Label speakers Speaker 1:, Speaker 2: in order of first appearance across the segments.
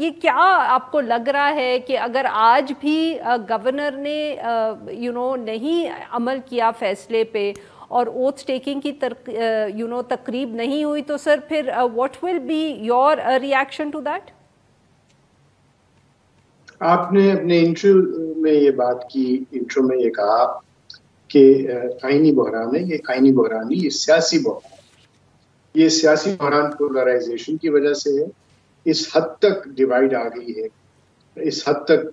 Speaker 1: ये क्या आपको लग रहा है कि अगर आज भी गवर्नर ने नहीं अमल किया फैसले पे और ओथ टेकिंग की तकरीब नहीं हुई, तो सर फिर what will be your reaction to that?
Speaker 2: आपने अपने इंट्रो में ये बात की, इंट्रो में ये कहा कि आईनी बहरान है, ये आईनी बहरान नहीं, ये सियासी बहरान। ये सियासी बहरान पोलराइजेशन की वजह से है। इस हद तक डिवाइड आ गई है, इस हद तक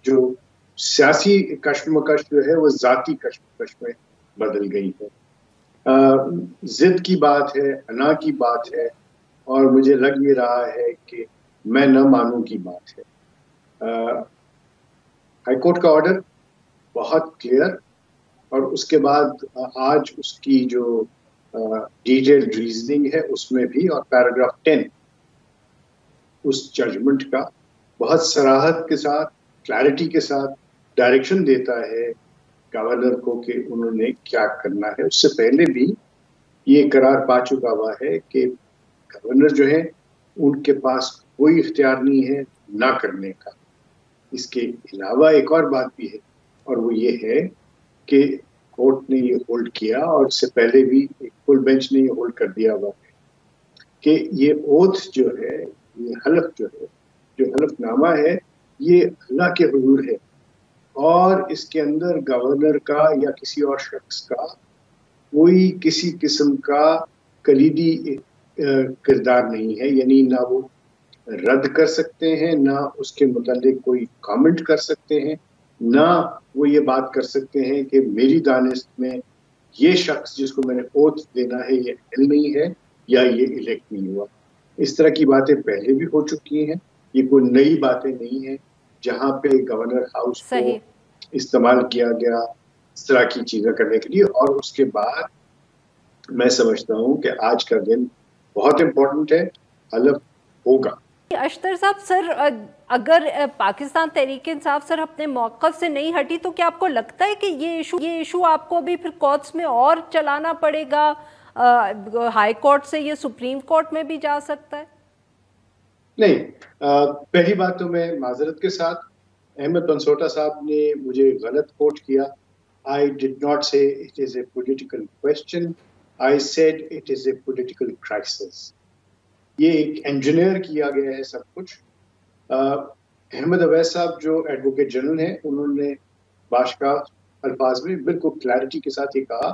Speaker 2: जो सियासी कश्मकश जो है वो जाती कश्मकश में बदल गई है। जिद की बात है, अना की बात है, और मुझे लग ये रहा है कि मैं न मानूं की बात है। हाईकोर्ट का ऑर्डर बहुत क्लियर, और उसके बाद आज उसकी जो डिटेल्ड रीजनिंग है उसमें भी, और पैराग्राफ 10 उस जजमेंट का बहुत सराहत के साथ, क्लैरिटी के साथ डायरेक्शन देता है गवर्नर को कि उन्होंने क्या करना है। उससे पहले भी ये करार पा चुका हुआ है कि गवर्नर जो है उनके पास कोई इख्तियार नहीं है ना करने का। इसके अलावा एक और बात भी है, और वो ये है कि कोर्ट ने ये होल्ड किया, और इससे पहले भी एक फुल बेंच ने ये होल्ड कर दिया हुआ है कि ये ओथ जो है, ये हलफ जो है, जो हलफनामा है, ये अल्लाह के हुजूर है, और इसके अंदर गवर्नर का या किसी और शख्स का कोई किसी किस्म का कलीदी किरदार नहीं है। यानी ना वो रद्द कर सकते हैं, ना उसके मुतालिक कोई कमेंट कर सकते हैं, ना वो ये बात कर सकते हैं कि मेरी दानिश में ये शख्स जिसको मैंने ओथ देना है ये एल नहीं है या ये इलेक्ट नहीं हुआ। इस तरह की बातें पहले भी हो चुकी हैं, ये कोई नई बातें नहीं है जहां पे गवर्नर हाउस को इस्तेमाल किया गया इस तरह की चीजें करने के लिए। और उसके बाद मैं समझता हूँ कि आज का दिन बहुत इम्पोर्टेंट है, हलफ होगा।
Speaker 1: अख्तर साहब, सर अगर पाकिस्तान तहरीक इंसाफ सर अपने मौक़िफ़ से नहीं हटी, तो क्या आपको लगता है कि ये इशू आपको भी फिर कोर्ट्स में और चलाना पड़ेगा? हाई कोर्ट से ये सुप्रीम कोर्ट में भी जा सकता है?
Speaker 2: नहीं, पहली बात तो मैं माजरत के साथ, अहमद बनसोटा साहब ने मुझे गलत कोट किया। आई डिड नॉट से it is a political question, I said it is a political crisis. ये एक इंजीनियर किया गया है सब कुछ। अहमद अवैस साहब जो एडवोकेट जनरल हैं, उन्होंने बाशकाफ अल्फाज में बिल्कुल क्लैरिटी के साथ ये कहा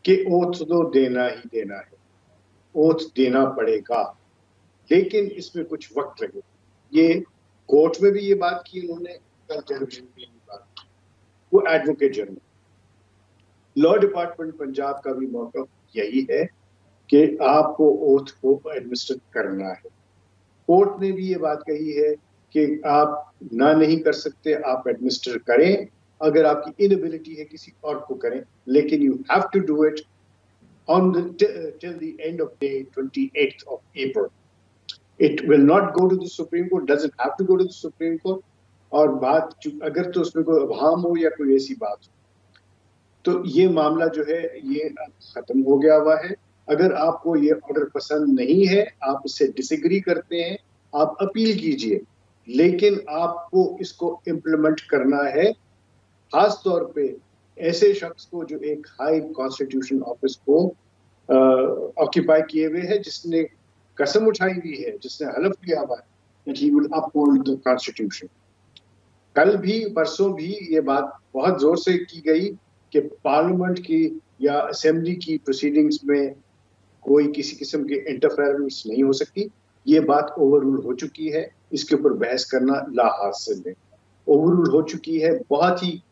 Speaker 2: कि ओथ तो देना ही देना है, ओथ देना पड़ेगा, लेकिन इसमें कुछ वक्त लगेगा। ये कोर्ट में भी ये बात की उन्होंने, कल टेलीविजन में ये बात की, वो advocate general. Law department Punjab का भी मौका यही है कि आपको ओथ को एडमिनिस्टर करना है। कोर्ट ने भी ये बात कही है कि आप ना नहीं कर सकते, आप एडमिनिस्टर करें, अगर आपकी इनएबिलिटी है किसी और को करें, लेकिन you have to do it on till the end of day 28th of April. It will not go to the Supreme Court, doesn't have to go to the Supreme Court. और बात अगर तो उसमें कोई अभाम हो या कोई ऐसी बात हो, तो ये मामला जो है ये खत्म हो गया हुआ है। अगर आपको ये ऑर्डर पसंद नहीं है, आप इससे डिसएग्री करते हैं, आप अपील कीजिए, लेकिन आपको इसको इम्प्लीमेंट करना है, खास तौर पे ऐसे शख्स को जो एक हाई कॉन्स्टिट्यूशन ऑफिस को ऑक्यूपाई किए हुए है, जिसने कसम उठाई हुई है, जिसने हलफ लिया हुआ है that he will uphold the constitution। कल भी परसों भी ये बात बहुत जोर से की गई कि पार्लियामेंट की या असेंबली की प्रोसीडिंग्स में कोई किसी किस्म की इंटरफेरेंस नहीं हो सकती। ये बात ओवररूल हो चुकी है, इसके ऊपर बहस करना लाहासिल है। ओवररूल हो चुकी है बहुत ही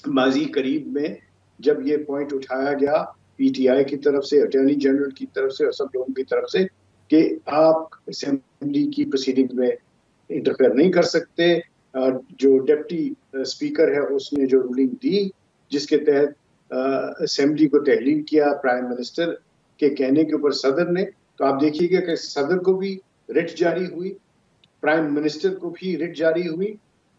Speaker 2: माजी करीब में, जब ये पॉइंट उठाया गया पीटीआई की तरफ से, अटॉर्नी जनरल की तरफ से और सब लोगों की तरफ से कि आप असेंबली की प्रोसीडिंग में इंटरफेयर नहीं कर सकते। जो डिप्टी स्पीकर है उसने जो रूलिंग दी, जिसके तहत असेंबली को तहलील किया प्राइम मिनिस्टर के कहने के ऊपर सदर ने, तो आप देखिएगा कि सदर को भी रिट जारी हुई, प्राइम मिनिस्टर को भी रिट जारी हुई,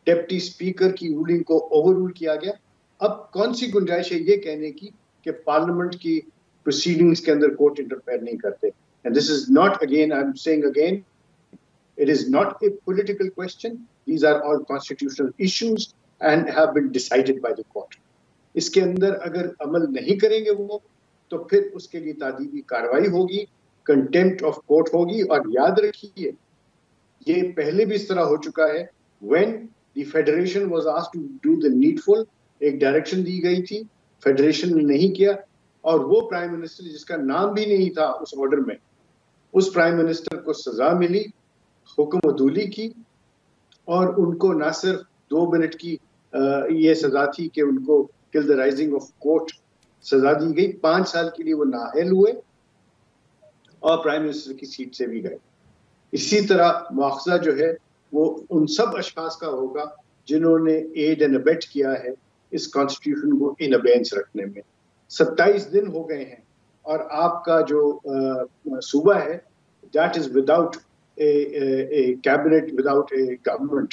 Speaker 2: डिप्टी स्पीकर की रूलिंग को ओवररूल किया गया। अब कौन सी गुंजाइश है ये कहने की कि पार्लियामेंट की प्रोसीडिंग्स के अंदर कोर्ट इंटरफेयर नहीं करते? And this is not, again I am saying again, It is not a political question. These are all constitutional issues and have been decided by the court. इसके अंदर अगर अमल नहीं करेंगे वो, तो फिर उसके लिए तादीबी कार्रवाई होगी, कंटेम्प्ट ऑफ कोर्ट होगी। और याद रखिए, ये पहले भी इस तरह हो चुका है। When the federation was asked to do the needful, एक डायरेक्शन दी गई थी, फेडरेशन ने नहीं किया, और वो प्राइम मिनिस्टर जिसका नाम भी नहीं था उस ऑर्डर में, उस प्राइम मिनिस्टर को सजा मिली, हुक्म अदूली की, और उनको ना सिर्फ 2 मिनट की ये सजा थी कि उनको kill the rising of court सजा दी गई, 5 साल के लिए वो नाअहल हुए और प्राइम मिनिस्टर की सीट से भी गए। इसी तरह मुआवजा जो है वो उन सब अशखास का होगा जिन्होंने एड एंड अबेट किया है इस कॉन्स्टिट्यूशन को इन अबेंस रखने में। 27 दिन हो गए हैं और आपका जो सूबा है, that is without A cabinet, without A government.